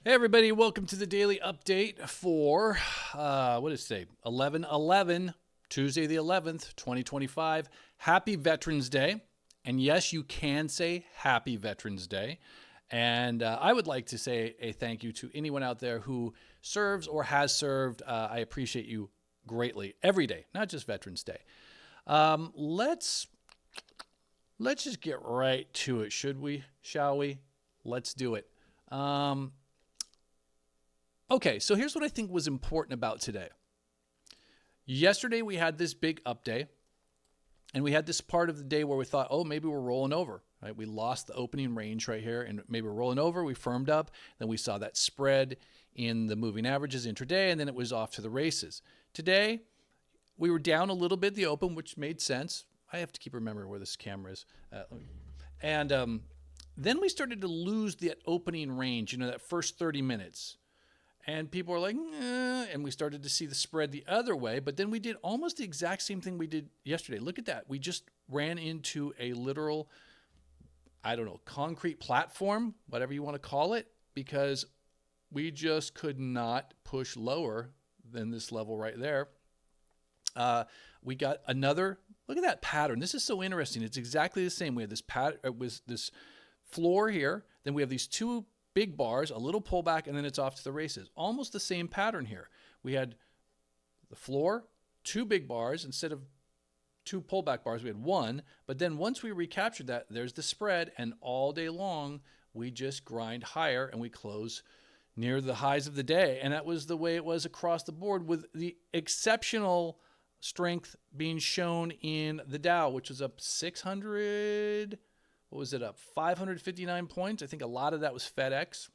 Hey everybody, welcome to the daily update for what is today? 11/11, Tuesday the 11th, 2025. Happy Veterans Day. And yes, you can say Happy Veterans Day. And I would like to say a thank you to anyone out there who serves or has served. I appreciate you greatly every day, not just Veterans Day. Let's just get right to it, should we? Shall we? Let's do it. Okay, so here's what I think was important about today. Yesterday, we had this big up day, and we had this part of the day where we thought, oh, maybe we're rolling over. Right? We lost the opening range right here, and maybe we're rolling over. We firmed up. Then we saw that spread in the moving averages intraday, and then it was off to the races. Today, we were down a little bit the open, which made sense. I have to keep remembering where this camera is. Then we started to lose that opening range, that first 30 minutes. And people were like, and we started to see the spread the other way. But then we did almost the exact same thing we did yesterday. Look at that. We just ran into a literal, concrete platform, whatever you want to call it, because we just could not push lower than this level right there. We got another, look at that pattern. This is so interesting. It's exactly the same. We had this pattern, it was this floor here. Then we have these two big bars, a little pullback, and then it's off to the races. Almost the same pattern here. We had the floor, two big bars. Instead of two pullback bars, we had one. But then once we recaptured that, there's the spread, and all day long, we just grind higher, and we close near the highs of the day. And that was the way it was across the board, with the exceptional strength being shown in the Dow, which was up 600... What was it up? 559 points. I think a lot of that was FedEx.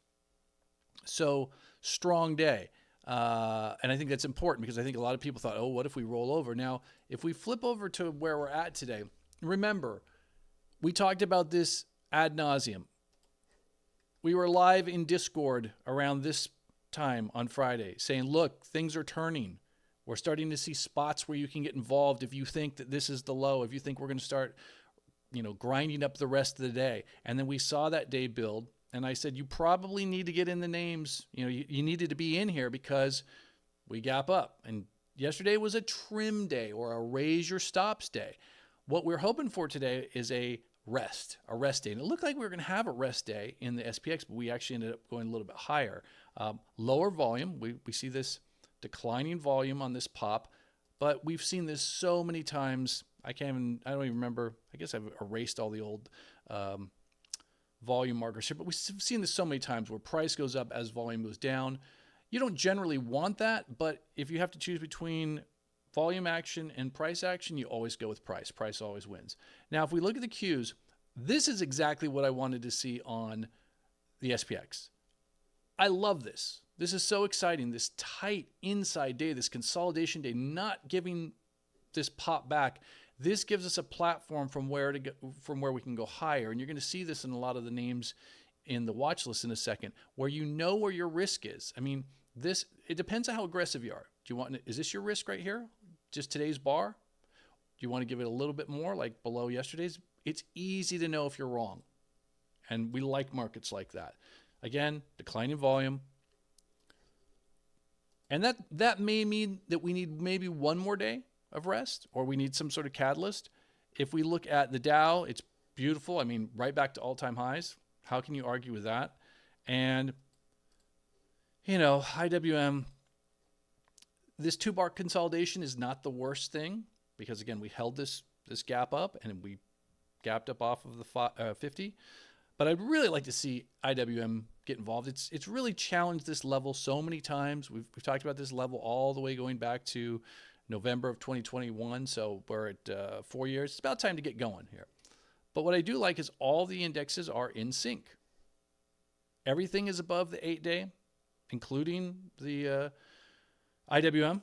So strong day. And I think that's important because I think a lot of people thought, oh, what if we roll over? Now, if we flip over to where we're at today, remember, we talked about this ad nauseum. We were live in Discord around this time on Friday saying, look, things are turning. We're starting to see spots where you can get involved if you think that this is the low, if you think we're going to start grinding up the rest of the day. And then we saw that day build. And I said, you probably need to get in the names. You needed to be in here because we gap up. And yesterday was a trim day or a raise your stops day. What we're hoping for today is a rest day. And it looked like we were going to have a rest day in the SPX, but we actually ended up going a little bit higher. Lower volume. We see this declining volume on this pop, but we've seen this so many times. I don't even remember. I guess I've erased all the old volume markers here, but we've seen this so many times where price goes up as volume goes down. You don't generally want that, but if you have to choose between volume action and price action, you always go with price. Price always wins. Now, if we look at the Qs, this is exactly what I wanted to see on the SPX. I love this. This is so exciting. This tight inside day, this consolidation day, not giving this pop back. This gives us a platform from where we can go higher. And you're going to see this in a lot of the names in the watch list in a second, where you know where your risk is. I mean, it depends on how aggressive you are. Is this your risk right here? Just today's bar? Do you want to give it a little bit more, like below yesterday's? It's easy to know if you're wrong. And we like markets like that. Again, declining volume. And that may mean that we need maybe one more day of rest, or we need some sort of catalyst. If we look at the Dow, it's beautiful. I mean, right back to all-time highs. How can you argue with that? And, IWM, this two-bar consolidation is not the worst thing because, again, we held this gap up and we gapped up off of the 50. But I'd really like to see IWM get involved. It's really challenged this level so many times. We've talked about this level all the way going back to November of 2021, so we're at 4 years. It's about time to get going here. But what I do like is all the indexes are in sync. Everything is above the 8-day, including the IWM.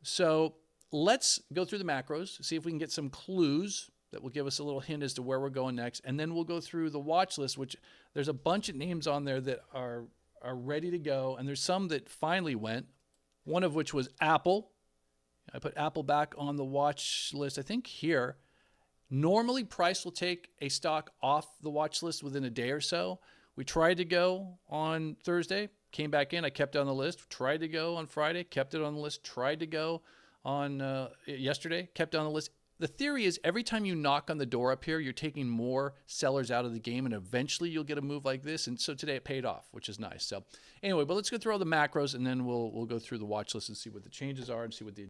So let's go through the macros, see if we can get some clues that will give us a little hint as to where we're going next. And then we'll go through the watch list, which there's a bunch of names on there that are ready to go. And there's some that finally went, one of which was Apple. I put Apple back on the watch list, I think here. Normally, price will take a stock off the watch list within a day or so. We tried to go on Thursday. came back in. I kept it on the list, tried to go on Friday, kept it on the list, tried to go on yesterday, kept it on the list. The theory is every time you knock on the door up here, you're taking more sellers out of the game, and eventually you'll get a move like this. And so today it paid off, which is nice. So anyway, but let's go through all the macros, and then we'll go through the watch list and see what the changes are and see what the